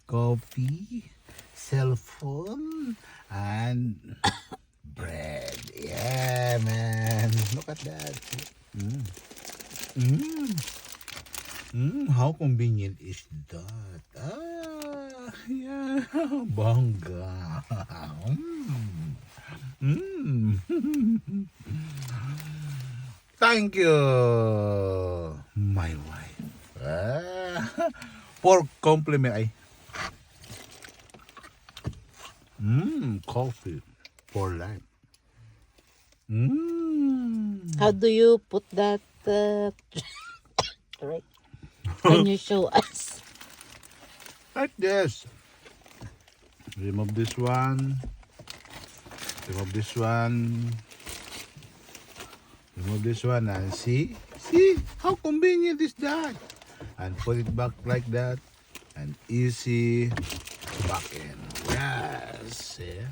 coffee, cell phone, and bread. Yeah, man. Look at that. Mm. Mm. How convenient is that? Yeah, bongga. Thank you, my wife. For compliment, ay. Coffee for life. How do you put that? Right? Can you show us? Like this. Remove this one. Remove this one. Remove this one and see? See? How convenient is that? And put it back like that. And easy back in. Yes. Yeah.